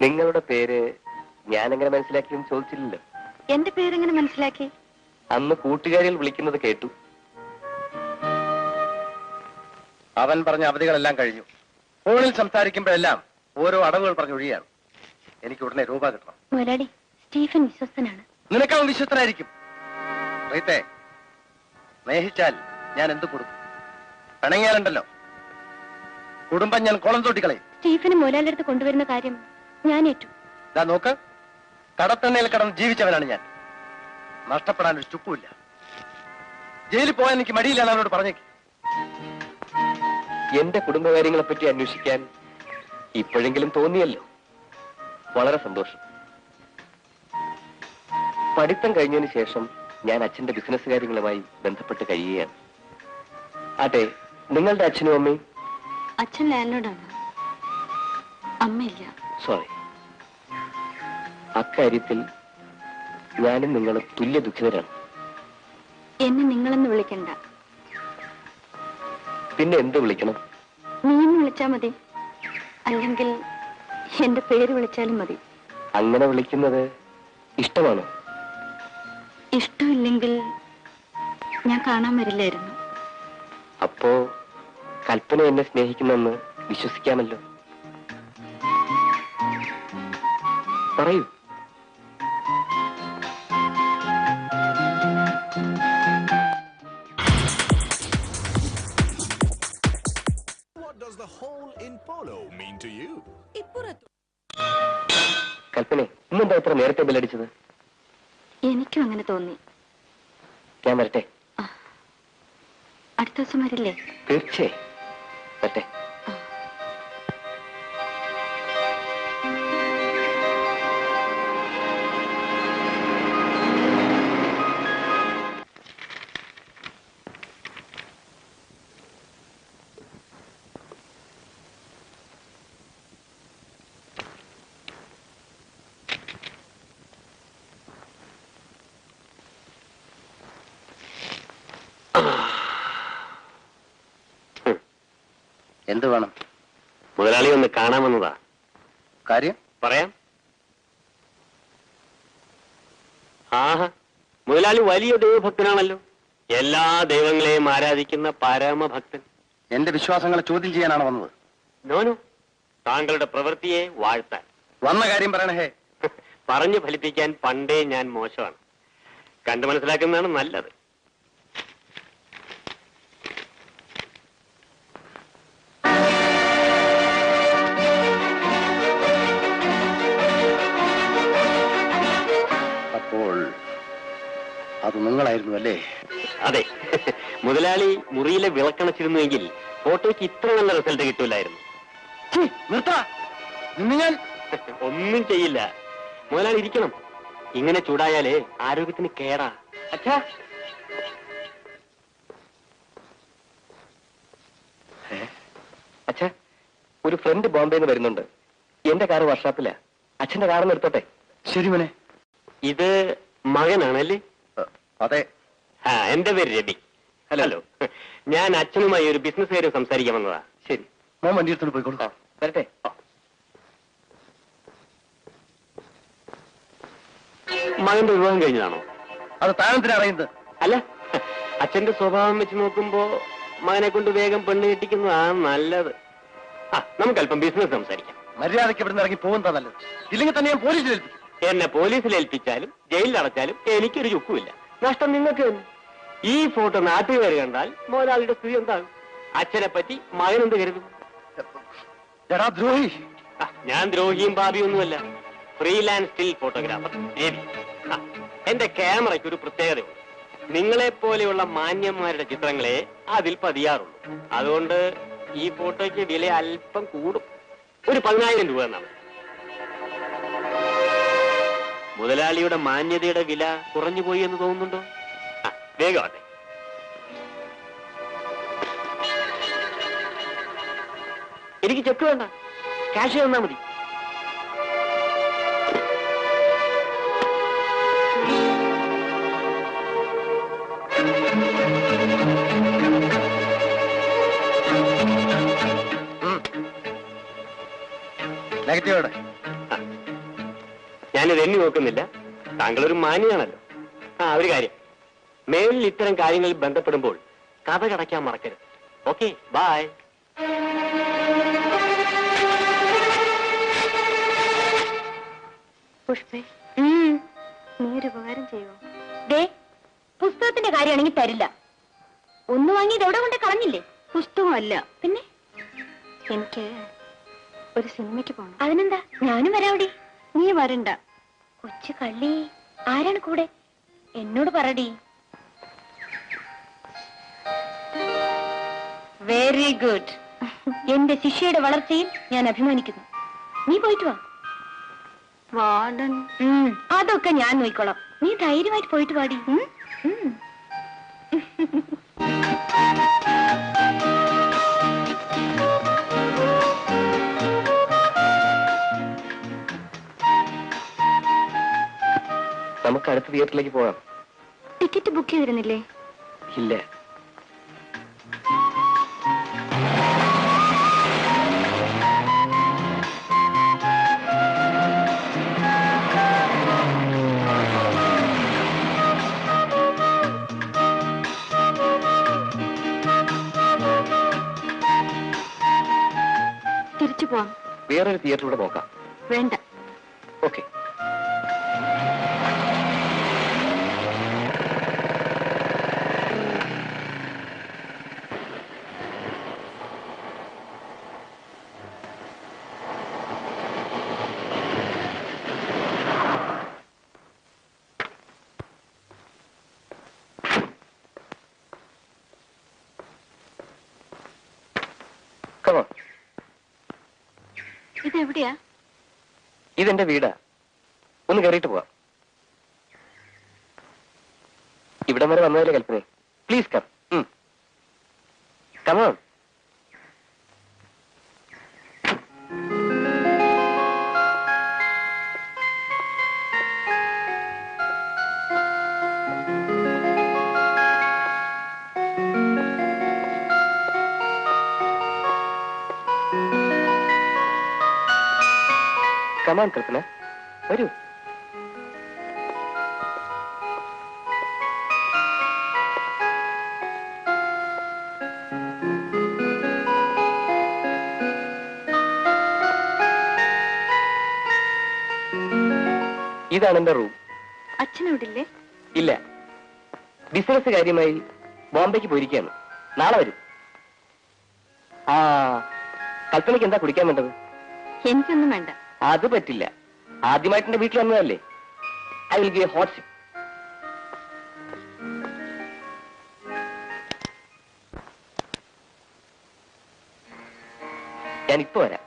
നിങ്ങളുടെ പേര് ഞാനെങ്ങനെ മനസ്സിലാക്കിയെന്ന് ചോദിച്ചില്ലല്ലോ. എന്റെ പേരെങ്ങനെ മനസ്സിലാക്കി? അന്ന് കൂട്ടുകാരികൾ വിളിക്കുന്നത് കേട്ടു. അവൻ പറഞ്ഞ അവധികളെല്ലാം കഴിഞ്ഞു. ഫോണിൽ സംസാരിക്കുമ്പോഴെല്ലാം ഓരോ അടവുകൾ പറഞ്ഞൊഴിയാണ്. എനിക്ക് ഉടനെ രൂപ കിട്ടണം. മുതലാളി, സ്റ്റീഫൻ വിശ്വസ്തനാണ്. നിനക്കവൻ വിശ്വസ്തനായിരിക്കും. റീത്തെ, സ്നേഹിച്ചാൽ ഞാൻ എന്ത് കൊടുക്കും? പിണങ്ങിയാലുണ്ടല്ലോ കുടുംബം ഞാൻ കോളം തോട്ടിക്കളയും. സ്റ്റീഫന് മുതലാളിയുടെ അടുത്ത് കൊണ്ടുവരുന്ന കാര്യം ഞാൻ ഏറ്റു. നോക്ക്, കടത്തെണ്ണയിൽ കടന്ന് ജീവിച്ചവനാണ് ഞാൻ. നഷ്ടപ്പെടാൻ ഒരു ചുക്കുമില്ല. ജയിലിൽ പോകാൻ എനിക്ക് മടിയിലാണ് അവനോട് പറഞ്ഞേക്ക്. എന്റെ കുടുംബകാര്യങ്ങളെ പറ്റി അന്വേഷിക്കാൻ ഇപ്പോഴെങ്കിലും തോന്നിയല്ലോ, വളരെ സന്തോഷം. പഠിത്തം കഴിഞ്ഞതിന് ശേഷം ഞാൻ അച്ഛന്റെ ബിസിനസ് കാര്യങ്ങളുമായി ബന്ധപ്പെട്ട് കഴിയുകയാണ്. അതെ, നിങ്ങളുടെ അച്ഛനും അമ്മയും? അച്ഛൻ ലാൻഡ്ലോർഡാണ്, അമ്മയില്ല. സോറി. അക്കാര്യത്തിൽ ഞാനും നിങ്ങളും തുല്യ ദുഃഖിതരാണ്. എന്നെ നിങ്ങളെന്ന് വിളിക്കണ്ട. പിന്നെ എന്ത് വിളിക്കണം? നീന്ന് വിളിച്ചാ മതി, അല്ലെങ്കിൽ എന്റെ പേര് വിളിച്ചാലും മതി. അങ്ങനെ വിളിക്കുന്നത് ഇഷ്ടമാണോ? ഇഷ്ടമില്ലെങ്കിൽ ഞാൻ കാണാൻ വരില്ലായിരുന്നു. അപ്പോ കൽപ്പന എന്നെ സ്നേഹിക്കുന്നെന്ന് വിശ്വസിക്കാമല്ലോ. പറയൂ. കൽപ്പനെ, ഇന്നെന്താ ഇത്ര നേരത്തെ ബെല്ലടിച്ചത്? എനിക്കും അങ്ങനെ തോന്നി. ഞാൻ വരട്ടെ? അടുത്ത ദിവസം വരില്ലേ? തീർച്ചയായും വരട്ടെ. എന്ത് വേണം? മുതലാളി ഒന്ന് കാണാമെന്നതാ. കാര്യം പറയാം. ആഹാ, മുതലാളി വലിയ ദൈവഭക്തനാണല്ലോ. എല്ലാ ദൈവങ്ങളെയും ആരാധിക്കുന്ന പരമഭക്തൻ. എന്റെ വിശ്വാസങ്ങളെ ചോദ്യം ചെയ്യാനാണ് വന്നത്? നോനു, താങ്കളുടെ പ്രവൃത്തിയെ വാഴ്ത്താൻ വന്ന കാര്യം പറയണേ. ഹേ, പറഞ്ഞു ഫലിപ്പിക്കാൻ പണ്ടേ ഞാൻ മോശമാണ്. കണ്ടു മനസ്സിലാക്കുന്നതാണ് നല്ലത്. അത് നിങ്ങളായിരുന്നു അല്ലേ? അതെ. മുതലാളി മുറിയിലെ വിളക്കണച്ചിരുന്നുവെങ്കിൽ ഫോട്ടോയ്ക്ക് ഇത്ര നല്ല റിസൾട്ട് കിട്ടൂലായിരുന്നു. ഒന്നും ചെയ്യില്ല. മുതലാളി ഇരിക്കണം. ഇങ്ങനെ ചൂടായാലേ ആരോഗ്യത്തിന് കേടാ. അച്ഛാ, അച്ഛാ, ഒരു ഫ്രണ്ട് ബോംബെന്ന് വരുന്നുണ്ട്. എന്റെ കാറ് വർക്ക്ഷോപ്പിലാ. അച്ഛന്റെ കാറ് നിർത്തോട്ടെ? ശരി മോനെ. ഇത് മകനാണല്ലേ? അതെ. എന്റെ പേര് രവി. ഹലോ. ഞാൻ അച്ഛനുമായി ഒരു ബിസിനസ് കാര്യം സംസാരിക്കാൻ വന്നതാ. ശരി, മോൻ വണ്ടി എടുത്തോണ്ട് പോയിക്കോളൂ. വരട്ടെ? മകന്റെ വിവാഹം കഴിഞ്ഞതാണോ? അത് താനെന്തിനാ അറിയുന്നത്? അല്ല, അച്ഛന്റെ സ്വഭാവം വെച്ച് നോക്കുമ്പോ മകനെ കൊണ്ട് വേഗം പെണ്ണ് കെട്ടിക്കുന്നതാണ് നല്ലത്. നമുക്ക് അല്പം ബിസിനസ് സംസാരിക്കാം. മര്യാദയ്ക്ക് ഇവിടുന്ന് ഇറങ്ങി പോകുന്നതാ നല്ലത്. ഇല്ലെങ്കിൽ തന്നെ ഞാൻ പോലീസിൽ ഏൽപ്പിക്കും. എന്നെ പോലീസിൽ ഏൽപ്പിച്ചാലും ജയിലിൽ അടച്ചാലും എനിക്കൊരു ചുക്കുമില്ല. നഷ്ടം നിങ്ങൾക്ക്. ഈ ഫോട്ടോ നാട്ടുകാർ കണ്ടാൽ മോലാളിയുടെ സ്ഥിതി എന്താകും? അച്ഛനെ പറ്റി മകൻ എന്ത് കരുതും? ദ്രോഹി. ഞാൻ ദ്രോഹിയും പാപിയൊന്നുമല്ല. Freelance still photographer Ravi. എന്റെ ക്യാമറയ്ക്ക് ഒരു പ്രത്യേകതയുണ്ട്. നിങ്ങളെ പോലെയുള്ള മാന്യന്മാരുടെ ചിത്രങ്ങളെ അതിൽ പതിയാറുള്ളൂ. അതുകൊണ്ട് ഈ ഫോട്ടോയ്ക്ക് വില അല്പം കൂടും. ഒരു 10,000 രൂപ എന്നാണ്. മുതലാളിയുടെ മാന്യതയുടെ വില കുറഞ്ഞു പോയി എന്ന് തോന്നുന്നുണ്ടോ? വേഗമാട്ടെ. എനിക്ക് ചെക്ക് വേണ്ട, ക്യാഷ് തന്നാ മതി. നെഗറ്റീവ് ഞാനിത് എണ്ണി നോക്കുന്നില്ല. താങ്കൾ ഒരു മാന്യാണല്ലോ. ഒരു കാര്യം, മേലിൽ ഇത്തരം കാര്യങ്ങളിൽ ബന്ധപ്പെടുമ്പോൾ കഥ കടയ്ക്കാൻ മറക്കരുത്. Okay, by. പുഷ്പേ, നീ ഒരു ഉപകാരം ചെയ്യുമോ? ദേ, പുസ്തകത്തിന്റെ കാര്യമാണെങ്കിൽ തരില്ല. ഒന്ന് വാങ്ങിയത് എവിടെ കൊണ്ട് കളഞ്ഞില്ലേ? പുസ്തകമല്ല പിന്നെ. എനിക്ക് ഒരു സിനിമയ്ക്ക് പോകണം. അതിനെന്താ, ഞാനും വരാവിടെ. നീ വരണ്ട. കൊച്ചു കള്ളി, ആരാണ് കൂടെ? എന്നോട് പറടി. Very good. എന്റെ ശിഷ്യയുടെ വളർച്ചയിൽ ഞാൻ അഭിമാനിക്കുന്നു. നീ പോയിട്ട് വാ. വാർഡൻ, അതൊക്കെ ഞാൻ നോക്കിക്കോളാം. നീ ധൈര്യമായിട്ട് പോയിട്ട് പാടി. നമുക്ക് അടുത്ത തിയേറ്ററിലേക്ക് പോകാം. ടിക്കറ്റ് ബുക്ക് ചെയ്തിരുന്നില്ലേ? ഇല്ല. തിരിച്ചു പോവാം. വേറൊരു തിയേറ്ററിലൂടെ നോക്കാം. വേണ്ട. ഓക്കെ. ഇതെവിടെയാ? ഇതെന്റെ വീടാ. ഒന്ന് കയറിയിട്ട് പോവാം. ഇവിടം വരെ വന്നതല്ലേ Kalpana. Please come. Come on. Come on Kalpana, വരൂ. ഇതാണ് എന്റെ റൂം. അച്ഛനോടില്ലേ? ഇല്ല, ബിസിനസ് കാര്യമായി ബോംബെക്ക് പോയിരിക്കുകയാണ്. നാളെ വരും. കൽപ്പനയ്ക്ക് എന്താ കുടിക്കാൻ വേണ്ടത്? എനിക്കൊന്നും വേണ്ട. അത് പറ്റില്ല. ആദ്യമായിട്ട് എന്റെ വീട്ടിൽ വന്നതല്ലേ. I will give hot sip. ഞാനിപ്പോ വരാം.